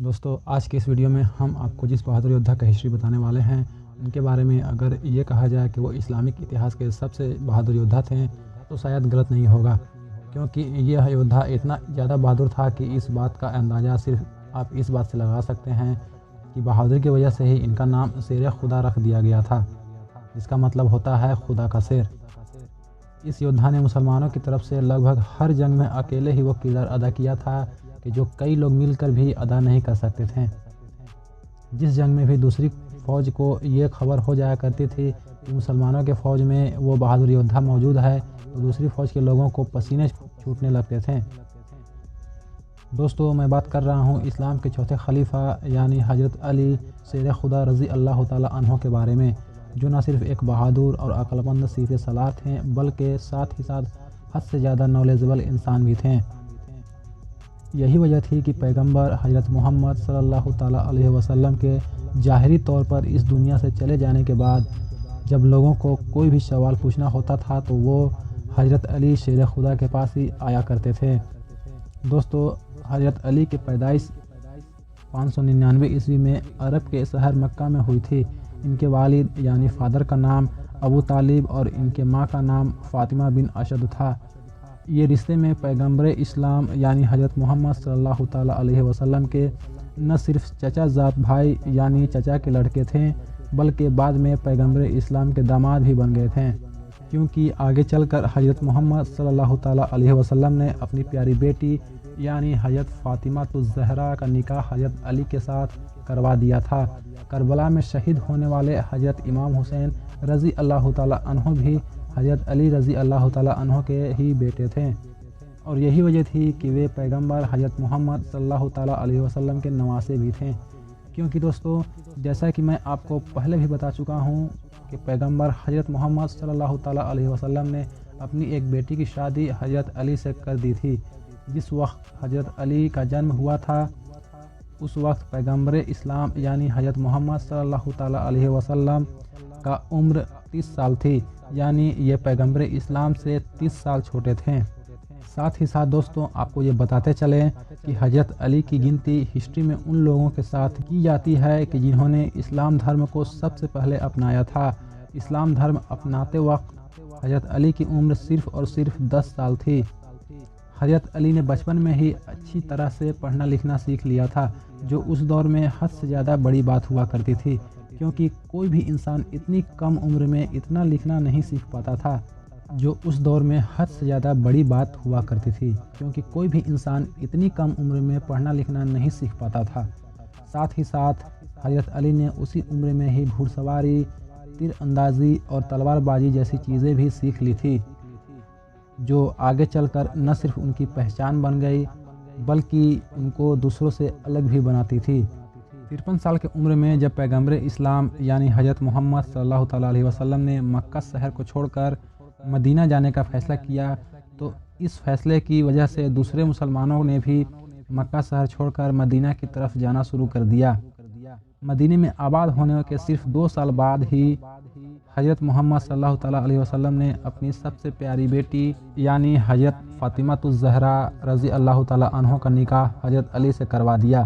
دوستو آج کے اس ویڈیو میں ہم آپ کو جس بہادر یودھا کا ہسٹری بتانے والے ہیں ان کے بارے میں اگر یہ کہا جائے کہ وہ اسلامک اتہاس کے سب سے بہادر یودھا تھے تو شاید غلط نہیں ہوگا، کیونکہ یہ یودھا اتنا زیادہ بہادر تھا کہ اس بات کا اندازہ صرف آپ اس بات سے لگا سکتے ہیں کہ بہادری کی وجہ سے ہی ان کا نام شیر خدا رکھ دیا گیا تھا، جس کا مطلب ہوتا ہے خدا کا شیر۔ اس یودھا نے مسلمانوں کی طرف سے لگ بھگ ہر جنگ میں اکیلے ہی وہ کردار ادا کیا تھا کہ جو کئی لوگ مل کر بھی ادا نہیں کر سکتے تھے۔ جس جنگ میں بھی دوسری فوج کو یہ خبر ہو جایا کرتی تھی کہ مسلمانوں کے فوج میں وہ بہادر یودھا موجود ہے تو دوسری فوج کے لوگوں کو پسینے چھوٹنے لگتے تھے۔ دوستو میں بات کر رہا ہوں اسلام کے چوتھے خلیفہ یعنی حضرت علی شیر خدا رضی اللہ تعالیٰ عنہ کے بارے میں، جو نہ صرف ایک بہادر اور عقل مند سیف سالار تھے بلکہ ساتھ ہی ساتھ حد سے زیادہ نالجبل انسان بھی تھے۔ یہی وجہ تھی کہ پیغمبر حضرت محمد صلی اللہ تعالیٰ علیہ وسلم کے ظاہری طور پر اس دنیا سے چلے جانے کے بعد جب لوگوں کو کوئی بھی سوال پوچھنا ہوتا تھا تو وہ حضرت علی شیر خدا کے پاس ہی آیا کرتے تھے۔ دوستو حضرت علی کی پیدائش 599 عیسوی میں عرب کے شہر مکہ میں ہوئی تھی۔ ان کے والد یعنی فادر کا نام ابو طالب اور ان کے ماں کا نام فاطمہ بن اشد تھا۔ یہ رشتے میں پیغمبر اسلام یعنی حضرت محمد صلی اللہ تعالیٰ علیہ وسلم کے نہ صرف چچا زاد بھائی یعنی چچا کے لڑکے تھے بلکہ بعد میں پیغمبر اسلام کے داماد بھی بن گئے تھے، کیونکہ آگے چل کر حضرت محمد صلی اللہ تعالیٰ علیہ وسلم نے اپنی پیاری بیٹی یعنی حضرت فاطمہ الزہرا کا نکاح حضرت علی کے ساتھ کروا دیا تھا۔ کربلا میں شہید ہونے والے حضرت امام حسین رضی اللہ تعالیٰ عنہ بھی حضرت علی رضی اللہ تعالیٰ عنہ کے ہی بیٹے تھے، اور یہی وجہ تھی کہ وہ پیغمبر حضرت محمد صلی اللہ تعالیٰ علیہ وسلم کے نواسے بھی تھے۔ کیونکہ دوستو جیسا کہ میں آپ کو پہلے بھی بتا چکا ہوں کہ پیغمبر حضرت محمد صلی اللہ تعالیٰ علیہ وسلم نے اپنی ایک بیٹی کی شادی حضرت علی سے کر دی تھی۔ جس وقت حضرت علی کا جنم ہوا تھا اس وقت پیغمبر اسلام یعنی حضرت محمد صلی اللہ تعالیٰ علیہ وسلم کا عمر 30 سال تھی، یعنی یہ پیغمبر اسلام سے 30 سال چھوٹے تھے۔ ساتھ ہی ساتھ دوستوں آپ کو یہ بتاتے چلیں کہ حضرت علی کی گنتی ہسٹری میں ان لوگوں کے ساتھ کی جاتی ہے کہ جنہوں نے اسلام دھرم کو سب سے پہلے اپنایا تھا۔ اسلام دھرم اپناتے وقت حضرت علی کی عمر صرف اور صرف 10 سال تھی۔ حضرت علی نے بچپن میں ہی اچھی طرح سے پڑھنا لکھنا سیکھ لیا تھا، جو اس دور میں حد سے زیادہ بڑی بات ہوا کرتی تھی، کیونکہ کوئی بھی انسان اتنی کم عمر میں اتنا لکھنا نہیں سیکھ پاتا تھا، جو اس دور میں حد سے زیادہ بڑی بات ہوا کرتی تھی، کیونکہ کوئی بھی انسان اتنی کم عمر میں پڑھنا لکھنا نہیں سیکھ پاتا تھا۔ ساتھ ہی ساتھ حضرت علی نے اسی عمر میں ہی گھڑ سواری، تیر اندازی اور تلوار بازی جیسی چیزیں بھی سیکھ لی تھی، جو آگے چل کر نہ صرف ان کی پہچان بن گئی بلکہ ان کو دوسروں سے الگ بھی بناتی تھی۔ 53 سال کی عمر میں جب پیغمبر اسلام یعنی حضرت محمد صلی اللہ تعالیٰ علیہ وسلم نے مکہ شہر کو چھوڑ کر مدینہ جانے کا فیصلہ کیا تو اس فیصلے کی وجہ سے دوسرے مسلمانوں نے بھی مکہ شہر چھوڑ کر مدینہ کی طرف جانا شروع کر دیا۔ مدینہ میں آباد ہونے کے صرف 2 سال بعد ہی حضرت محمد صلی اللہ تعالیٰ علیہ وسلم نے اپنی سب سے پیاری بیٹی یعنی حضرت فاطمہ الزہرا رضی اللہ تعالیٰ عنہ کا نکاح حضرت علی سے کروا دیا۔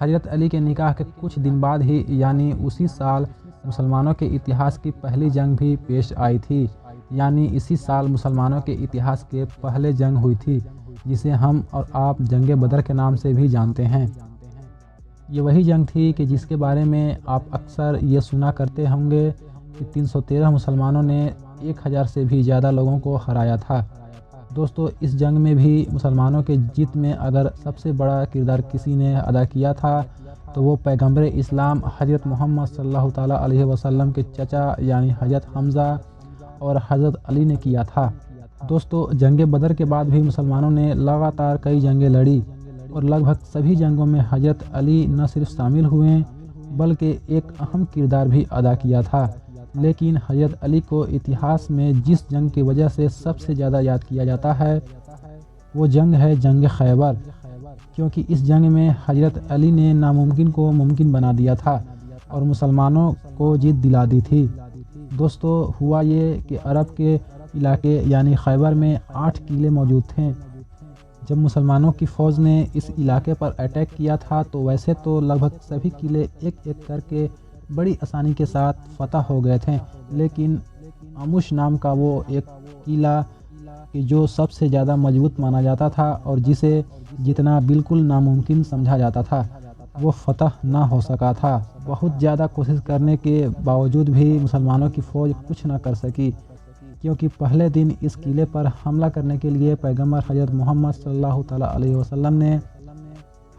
حضرت علی کے نکاح کے کچھ دن بعد ہی یعنی اسی سال مسلمانوں کے اتہاس کی پہلی جنگ بھی پیش آئی تھی، یعنی اسی سال مسلمانوں کے اتہاس کے پہلے جنگ ہوئی تھی جسے ہم اور آپ جنگ بدر کے نام سے بھی جانتے ہیں۔ یہ وہی جنگ تھی کہ جس کے بارے میں آپ اکثر یہ سنا کرتے ہوں گے کہ 313 مسلمانوں نے 1000 سے بھی زیادہ لوگوں کو ہرایا تھا۔ دوستو اس جنگ میں بھی مسلمانوں کے جیت میں اگر سب سے بڑا کردار کسی نے ادا کیا تھا تو وہ پیغمبر اسلام حضرت محمد صلی اللہ تعالیٰ علیہ وسلم کے چچا یعنی حضرت حمزہ اور حضرت علی نے کیا تھا۔ دوستو جنگ بدر کے بعد بھی مسلمانوں نے لگاتار کئی جنگیں لڑی اور لگ بھگ سبھی جنگوں میں حضرت علی نہ صرف شامل ہوئے بلکہ ایک اہم کردار بھی ادا کیا تھا۔ لیکن حضرت علی کو اتہاس میں جس جنگ کی وجہ سے سب سے زیادہ یاد کیا جاتا ہے وہ جنگ ہے جنگ خیبر، کیونکہ اس جنگ میں حضرت علی نے ناممکن کو ممکن بنا دیا تھا اور مسلمانوں کو جیت دلا دی تھی۔ دوستو ہوا یہ کہ عرب کے علاقے یعنی خیبر میں 8 قلعے موجود تھے جب مسلمانوں کی فوج نے اس علاقے پر اٹیک کیا تھا تو ویسے تو لگ بھگ سبھی قلعے ایک ایک کر کے بڑی آسانی کے ساتھ فتح ہو گئے تھے، لیکن آموش نام کا وہ ایک قلعہ کہ جو سب سے زیادہ مضبوط مانا جاتا تھا اور جسے جتنا بالکل ناممکن سمجھا جاتا تھا، وہ فتح نہ ہو سکا تھا۔ بہت زیادہ کوشش کرنے کے باوجود بھی مسلمانوں کی فوج کچھ نہ کر سکی، کیونکہ پہلے دن اس قلعے پر حملہ کرنے کے لیے پیغمبر حضرت محمد صلی اللہ تعالیٰ علیہ وسلم نے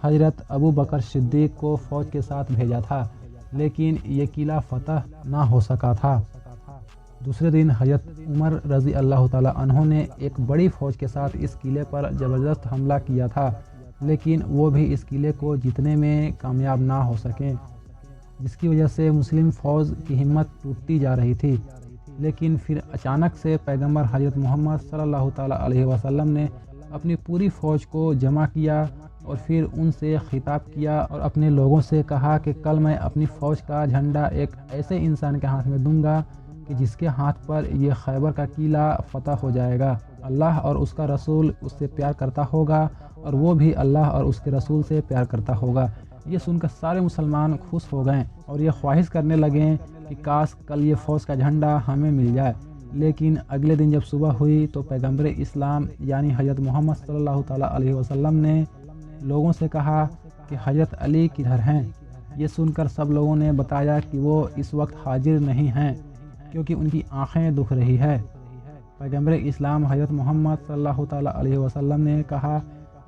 حضرت ابو بکر صدیق کو فوج کے ساتھ بھیجا تھا، لیکن یہ قلعہ فتح نہ ہو سکا تھا۔ دوسرے دن حضرت عمر رضی اللہ تعالیٰ عنہ نے ایک بڑی فوج کے ساتھ اس قلعے پر زبردست حملہ کیا تھا، لیکن وہ بھی اس قلعے کو جیتنے میں کامیاب نہ ہو سکے، جس کی وجہ سے مسلم فوج کی ہمت ٹوٹتی جا رہی تھی۔ لیکن پھر اچانک سے پیغمبر حضرت محمد صلی اللہ تعالیٰ علیہ وسلم نے اپنی پوری فوج کو جمع کیا اور پھر ان سے خطاب کیا اور اپنے لوگوں سے کہا کہ کل میں اپنی فوج کا جھنڈا ایک ایسے انسان کے ہاتھ میں دوں گا کہ جس کے ہاتھ پر یہ خیبر کا قلعہ فتح ہو جائے گا۔ اللہ اور اس کا رسول اس سے پیار کرتا ہوگا اور وہ بھی اللہ اور اس کے رسول سے پیار کرتا ہوگا۔ یہ سن کر سارے مسلمان خوش ہو گئے اور یہ خواہش کرنے لگے کہ کاش کل یہ فوج کا جھنڈا ہمیں مل جائے۔ لیکن اگلے دن جب صبح ہوئی تو پیغمبر اسلام یعنی حضرت محمد صلی اللہ تعالیٰ علیہ وسلم نے لوگوں سے کہا کہ حضرت علی کدھر ہیں؟ یہ سن کر سب لوگوں نے بتایا کہ وہ اس وقت حاضر نہیں ہیں کیونکہ ان کی آنکھیں دکھ رہی ہے۔ پیغمبر اسلام حضرت محمد صلی اللہ تعالیٰ علیہ وسلم نے کہا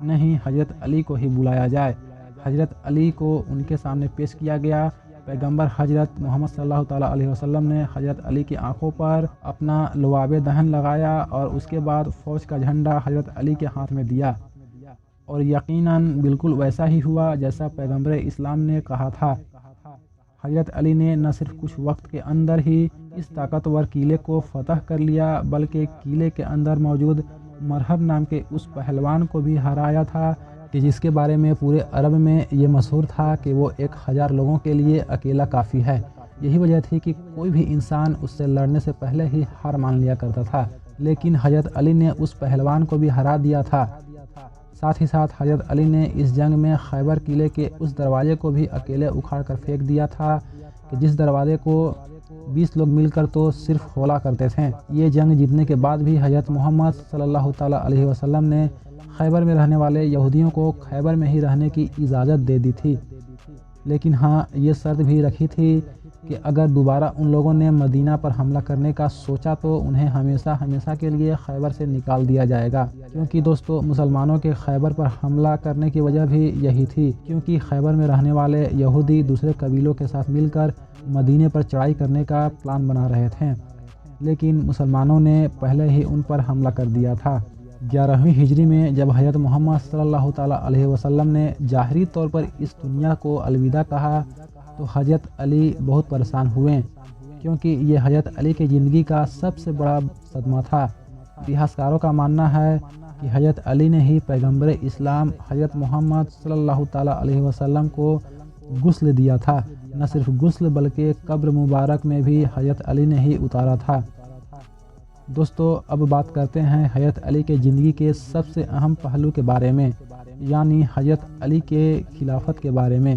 نہیں، حضرت علی کو ہی بلایا جائے۔ حضرت علی کو ان کے سامنے پیش کیا گیا۔ پیغمبر حضرت محمد صلی اللہ تعالیٰ علیہ وسلم نے حضرت علی کی آنکھوں پر اپنا لعاب دہن لگایا اور اس کے بعد فوج کا جھنڈا حضرت علی کے ہاتھ میں دیا، اور یقیناً بالکل ویسا ہی ہوا جیسا پیغمبر اسلام نے کہا تھا۔ حضرت علی نے نہ صرف کچھ وقت کے اندر ہی اس طاقتور قلعے کو فتح کر لیا بلکہ قلعے کے اندر موجود مرحب نام کے اس پہلوان کو بھی ہرایا تھا کہ جس کے بارے میں پورے عرب میں یہ مشہور تھا کہ وہ 1000 لوگوں کے لیے اکیلا کافی ہے۔ یہی وجہ تھی کہ کوئی بھی انسان اس سے لڑنے سے پہلے ہی ہار مان لیا کرتا تھا، لیکن حضرت علی نے اس پہلوان کو بھی ہرا دیا تھا۔ ساتھ ہی ساتھ حضرت علی نے اس جنگ میں خیبر قلعے کے اس دروازے کو بھی اکیلے اکھاڑ کر پھینک دیا تھا کہ جس دروازے کو 20 لوگ مل کر تو صرف کھولا کرتے تھے۔ یہ جنگ جیتنے کے بعد بھی حضرت محمد صلی اللہ تعالیٰ علیہ وسلم نے خیبر میں رہنے والے یہودیوں کو خیبر میں ہی رہنے کی اجازت دے دی تھی، لیکن ہاں یہ شرط بھی رکھی تھی کہ اگر دوبارہ ان لوگوں نے مدینہ پر حملہ کرنے کا سوچا تو انہیں ہمیشہ ہمیشہ کے لیے خیبر سے نکال دیا جائے گا۔ کیونکہ دوستو مسلمانوں کے خیبر پر حملہ کرنے کی وجہ بھی یہی تھی، کیونکہ خیبر میں رہنے والے یہودی دوسرے قبیلوں کے ساتھ مل کر مدینے پر چڑھائی کرنے کا پلان بنا رہے تھے، لیکن مسلمانوں نے پہلے ہی ان پر حملہ کر دیا تھا۔ 11ویں ہجری میں جب حضرت محمد صلی اللہ تعالیٰ علیہ وسلم نے ظاہری طور پر اس دنیا کو الوداع کہا تو حضرت علی بہت پریشان ہوئے، کیونکہ یہ حضرت علی کی زندگی کا سب سے بڑا صدمہ تھا۔ اتہاسکاروں کا ماننا ہے کہ حضرت علی نے ہی پیغمبر اسلام حضرت محمد صلی اللہ تعالیٰ علیہ وسلم کو غسل دیا تھا۔ نہ صرف غسل بلکہ قبر مبارک میں بھی حضرت علی نے ہی اتارا تھا۔ دوستو اب بات کرتے ہیں حضرت علی کے زندگی کے سب سے اہم پہلو کے بارے میں، یعنی حضرت علی کے خلافت کے بارے میں۔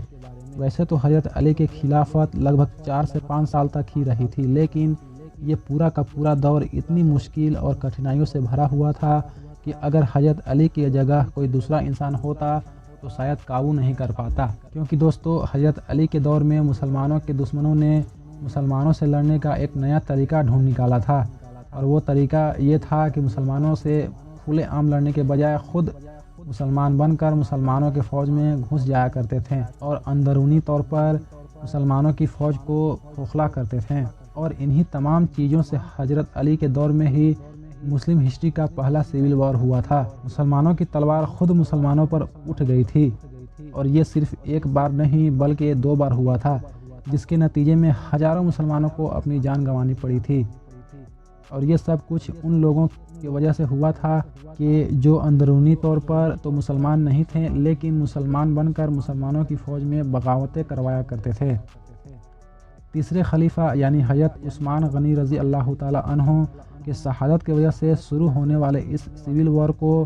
ویسے تو حضرت علی کی خلافت لگ بھگ 4 سے 5 سال تک ہی رہی تھی، لیکن یہ پورا کا پورا دور اتنی مشکل اور کٹھنائیوں سے بھرا ہوا تھا کہ اگر حضرت علی کی جگہ کوئی دوسرا انسان ہوتا تو شاید قابو نہیں کر پاتا، کیونکہ دوستو حضرت علی کے دور میں مسلمانوں کے دشمنوں نے مسلمانوں سے لڑنے کا ایک نیا طریقہ ڈھونڈ نکالا تھا، اور وہ طریقہ یہ تھا کہ مسلمانوں سے کھلے عام لڑنے کے بجائے خود مسلمان بن کر مسلمانوں کے فوج میں گھس جایا کرتے تھے اور اندرونی طور پر مسلمانوں کی فوج کو کھوکھلا کرتے تھے۔ اور انہی تمام چیزوں سے حضرت علی کے دور میں ہی مسلم ہسٹری کا پہلا سول وار ہوا تھا۔ مسلمانوں کی تلوار خود مسلمانوں پر اٹھ گئی تھی، اور یہ صرف ایک بار نہیں بلکہ 2 بار ہوا تھا، جس کے نتیجے میں ہزاروں مسلمانوں کو اپنی جان گنوانی پڑی تھی۔ اور یہ سب کچھ ان لوگوں کی وجہ سے ہوا تھا کہ جو اندرونی طور پر تو مسلمان نہیں تھے، لیکن مسلمان بن کر مسلمانوں کی فوج میں بغاوتیں کروایا کرتے تھے۔ تیسرے خلیفہ یعنی حضرت عثمان غنی رضی اللہ تعالیٰ عنہ کے شہادت کی وجہ سے شروع ہونے والے اس سول وار کو